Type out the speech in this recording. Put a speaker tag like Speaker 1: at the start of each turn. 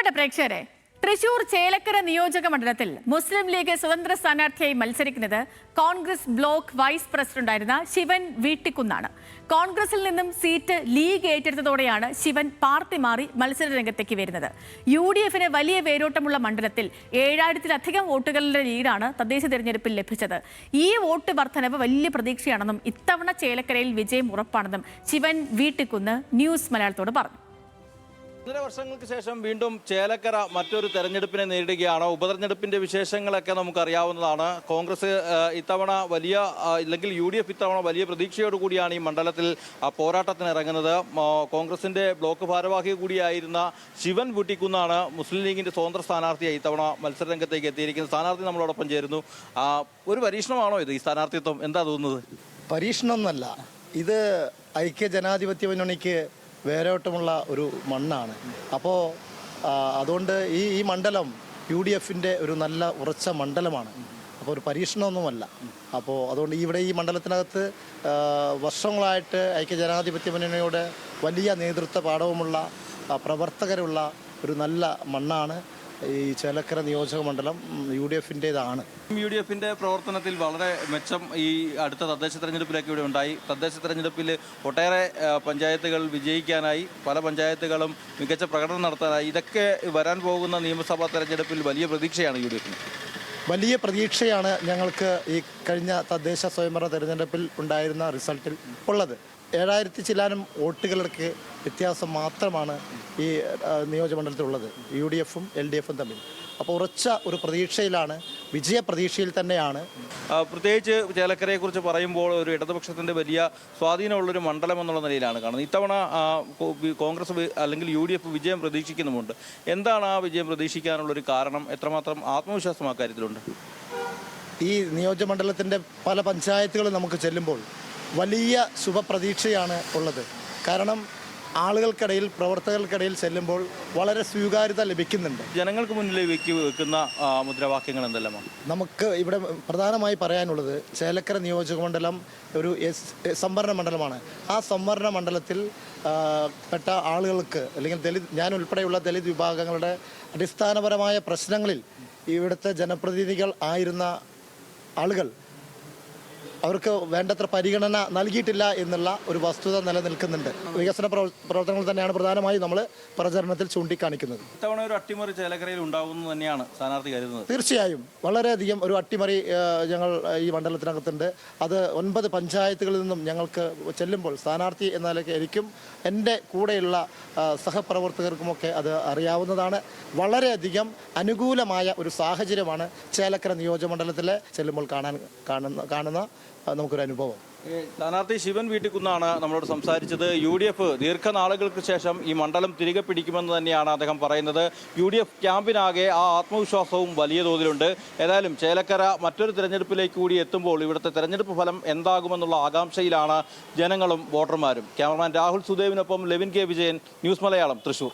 Speaker 1: നോക്കട്ടെ പ്രേക്ഷകരെ, തൃശൂർ ചേലക്കര നിയോജക മണ്ഡലത്തിൽ മുസ്ലിം ലീഗ് സ്വതന്ത്ര സ്ഥാനാർത്ഥിയായി മത്സരിക്കുന്നത് കോൺഗ്രസ് ബ്ലോക്ക് വൈസ് പ്രസിഡന്റായിരുന്ന ശിവൻ വീട്ടിക്കുന്നാണ്. കോൺഗ്രസിൽ നിന്നും സീറ്റ് ലീഗ് ഏറ്റെടുത്തതോടെയാണ് ശിവൻ പാർട്ടി മാറി മത്സര രംഗത്തേക്ക് വരുന്നത്. UDF വലിയ വേരോട്ടമുള്ള മണ്ഡലത്തിൽ 7000-ലധികം വോട്ടുകളുടെ ലീഡാണ് തദ്ദേശ തെരഞ്ഞെടുപ്പിൽ ലഭിച്ചത്. ഈ വോട്ട് വർധനവ് വലിയ പ്രതീക്ഷയാണെന്നും ഇത്തവണ ചേലക്കരയിൽ വിജയം ഉറപ്പാണെന്നും ശിവൻ വീട്ടിക്കുന്ന് ന്യൂസ് മലയാളത്തോട് പറഞ്ഞു.
Speaker 2: 1.5 വർഷങ്ങൾക്ക് ശേഷം വീണ്ടും ചേലക്കര മറ്റൊരു തെരഞ്ഞെടുപ്പിനെ നേരിടുകയാണ്. ഉപതെരഞ്ഞെടുപ്പിന്റെ വിശേഷങ്ങളൊക്കെ നമുക്കറിയാവുന്നതാണ്. കോൺഗ്രസ് ഇത്തവണ വലിയ അല്ലെങ്കിൽ UDF ഇത്തവണ വലിയ പ്രതീക്ഷയോടുകൂടിയാണ് ഈ മണ്ഡലത്തിൽ പോരാട്ടത്തിന് ഇറങ്ങുന്നത്. കോൺഗ്രസിന്റെ ബ്ലോക്ക് ഭാരവാഹി കൂടിയായിരുന്ന ശിവൻ വീട്ടിക്കുന്നാണ് മുസ്ലിം ലീഗിന്റെ സ്വതന്ത്ര സ്ഥാനാർത്ഥിയായി ഇത്തവണ മത്സരരംഗത്തേക്ക് എത്തിയിരിക്കുന്നത്. സ്ഥാനാർത്ഥി നമ്മളോടൊപ്പം ചേരുന്നു. ഒരു പരീക്ഷണമാണോ ഇത്? ഈ സ്ഥാനാർത്ഥിത്വം എന്താ തോന്നുന്നത്?
Speaker 3: പരീക്ഷണമൊന്നല്ല, ഇത് ഐക്യ ജനാധിപത്യ മുന്നണിക്ക് വേരോട്ടമുള്ള ഒരു മണ്ണാണ്. അപ്പോൾ അതുകൊണ്ട് ഈ മണ്ഡലം UDFന്റെ ഒരു നല്ല ഉറച്ച മണ്ഡലമാണ്. അപ്പോൾ ഒരു പരീക്ഷണമൊന്നുമല്ല. അപ്പോൾ അതുകൊണ്ട് ഈ മണ്ഡലത്തിനകത്ത് വർഷങ്ങളായിട്ട് ഐക്യ ജനാധിപത്യ മുന്നണിയോട് വലിയ നേതൃത്വ പാഠവുമുള്ള പ്രവർത്തകരുള്ള ഒരു നല്ല മണ്ണാണ് ഈ ചേലക്കര നിയോജക മണ്ഡലം. UDFന്റേതാണ്.
Speaker 2: UDFന്റെ പ്രവർത്തനത്തിൽ വളരെ മെച്ചം ഈ അടുത്ത തദ്ദേശ തെരഞ്ഞെടുപ്പിലൊക്കെ ഇവിടെ ഉണ്ടായി. തദ്ദേശ തെരഞ്ഞെടുപ്പിൽ ഒട്ടേറെ പഞ്ചായത്തുകൾ വിജയിക്കാനായി, പല പഞ്ചായത്തുകളും മികച്ച പ്രകടനം നടത്താനായി. ഇതൊക്കെ വരാൻ പോകുന്ന നിയമസഭാ തെരഞ്ഞെടുപ്പിൽ വലിയ പ്രതീക്ഷയാണ് UDFന്.
Speaker 3: വലിയ പ്രതീക്ഷയാണ് ഞങ്ങൾക്ക് ഈ കഴിഞ്ഞ തദ്ദേശ സ്വയംഭരണ തെരഞ്ഞെടുപ്പിൽ ഉണ്ടായിരുന്ന റിസൾട്ടിൽ ഉള്ളത്. 7000 ചില്ലാനും വോട്ടുകൾക്ക് വ്യത്യാസം മാത്രമാണ് ഈ നിയോജകമണ്ഡലത്തിലുള്ളത്, UDFും LDFും തമ്മിൽ. അപ്പോൾ ഉറച്ച ഒരു പ്രതീക്ഷയിലാണ്, വിജയപ്രതീക്ഷയിൽ തന്നെയാണ്.
Speaker 2: പ്രത്യേകിച്ച് ചേലക്കരയെക്കുറിച്ച് പറയുമ്പോൾ ഒരു ഇടതുപക്ഷത്തിൻ്റെ വലിയ സ്വാധീനമുള്ളൊരു മണ്ഡലം എന്നുള്ള നിലയിലാണ് കാണുന്നത്. ഇത്തവണ കോൺഗ്രസ് അല്ലെങ്കിൽ UDF വിജയം പ്രതീക്ഷിക്കുന്നുമുണ്ട്. എന്താണ് ആ വിജയം പ്രതീക്ഷിക്കാനുള്ളൊരു കാരണം? എത്രമാത്രം ആത്മവിശ്വാസം ആ കാര്യത്തിലുണ്ട്?
Speaker 3: ഈ നിയോജകമണ്ഡലത്തിൻ്റെ പല പഞ്ചായത്തുകളും നമുക്ക് ചെല്ലുമ്പോൾ വലിയ ശുഭപ്രതീക്ഷയാണ് ഉള്ളത്. കാരണം ആളുകൾക്കിടയിൽ, പ്രവർത്തകർക്കിടയിൽ ചെല്ലുമ്പോൾ വളരെ സ്വീകാര്യത ലഭിക്കുന്നുണ്ട്.
Speaker 2: ജനങ്ങൾക്ക് മുന്നിൽ വെക്കുന്ന മുദ്രാവാക്യങ്ങൾ എന്തെല്ലാമാണ്?
Speaker 3: നമുക്ക് ഇവിടെ പ്രധാനമായി പറയാനുള്ളത്, ചേലക്കര നിയോജകമണ്ഡലം ഒരു സംവരണ മണ്ഡലമാണ്. ആ സംവരണ മണ്ഡലത്തിൽ പെട്ട ആളുകൾക്ക്, അല്ലെങ്കിൽ ഞാൻ ഉൾപ്പെടെയുള്ള ദലിത് വിഭാഗങ്ങളുടെ അടിസ്ഥാനപരമായ പ്രശ്നങ്ങളിൽ ഇവിടുത്തെ ജനപ്രതിനിധികൾ ആയിരുന്ന ആളുകൾ അവർക്ക് വേണ്ടത്ര പരിഗണന നൽകിയിട്ടില്ല എന്നുള്ള ഒരു വസ്തുത നിലനിൽക്കുന്നുണ്ട്. വികസന പ്രവർത്തനങ്ങൾ തന്നെയാണ് പ്രധാനമായും നമ്മൾ പ്രചരണത്തിൽ ചൂണ്ടിക്കാണിക്കുന്നത്.
Speaker 2: ഇത്തവണ ഒരു അട്ടിമറി ചേലക്കരയിൽ ഉണ്ടാകുമെന്ന് തന്നെയാണ് സ്ഥാനാർത്ഥി കരുതുന്നത്.
Speaker 3: തീർച്ചയായും വളരെയധികം ഒരു അട്ടിമറി ഞങ്ങൾ ഈ മണ്ഡലത്തിനകത്തുണ്ട്. അത് 9 പഞ്ചായത്തുകളിൽ നിന്നും ഞങ്ങൾക്ക് ചെല്ലുമ്പോൾ സ്ഥാനാർത്ഥി എന്ന നിലയ്ക്ക് എനിക്കും എൻ്റെ കൂടെയുള്ള സഹപ്രവർത്തകർക്കുമൊക്കെ അത് അറിയാവുന്നതാണ്. വളരെയധികം അനുകൂലമായ ഒരു സാഹചര്യമാണ് ചേലക്കര നിയോജകമണ്ഡലത്തിലെ ചെല്ലുമ്പോൾ കാണുന്ന നമുക്കൊരു അനുഭവം.
Speaker 2: സ്ഥാനാർത്ഥി ശിവൻ വീട്ടിക്കുന്നാണ് നമ്മളോട് സംസാരിച്ചത്. UDF ദീർഘനാളുകൾക്ക് ശേഷം ഈ മണ്ഡലം തിരികെ പിടിക്കുമെന്ന് തന്നെയാണ് അദ്ദേഹം പറയുന്നത്. UDF ക്യാമ്പിനാകെ ആ ആത്മവിശ്വാസവും വലിയ തോതിലുണ്ട്. ഏതായാലും ചേലക്കര മറ്റൊരു തെരഞ്ഞെടുപ്പിലേക്ക് കൂടി എത്തുമ്പോൾ ഇവിടുത്തെ തെരഞ്ഞെടുപ്പ് ഫലം എന്താകുമെന്നുള്ള ആകാംക്ഷയിലാണ് ജനങ്ങളും വോട്ടർമാരും. ക്യാമറമാൻ രാഹുൽ സുദേവിനൊപ്പം ലെവിൻ കെ വിജയൻ, ന്യൂസ് മലയാളം, തൃശൂർ.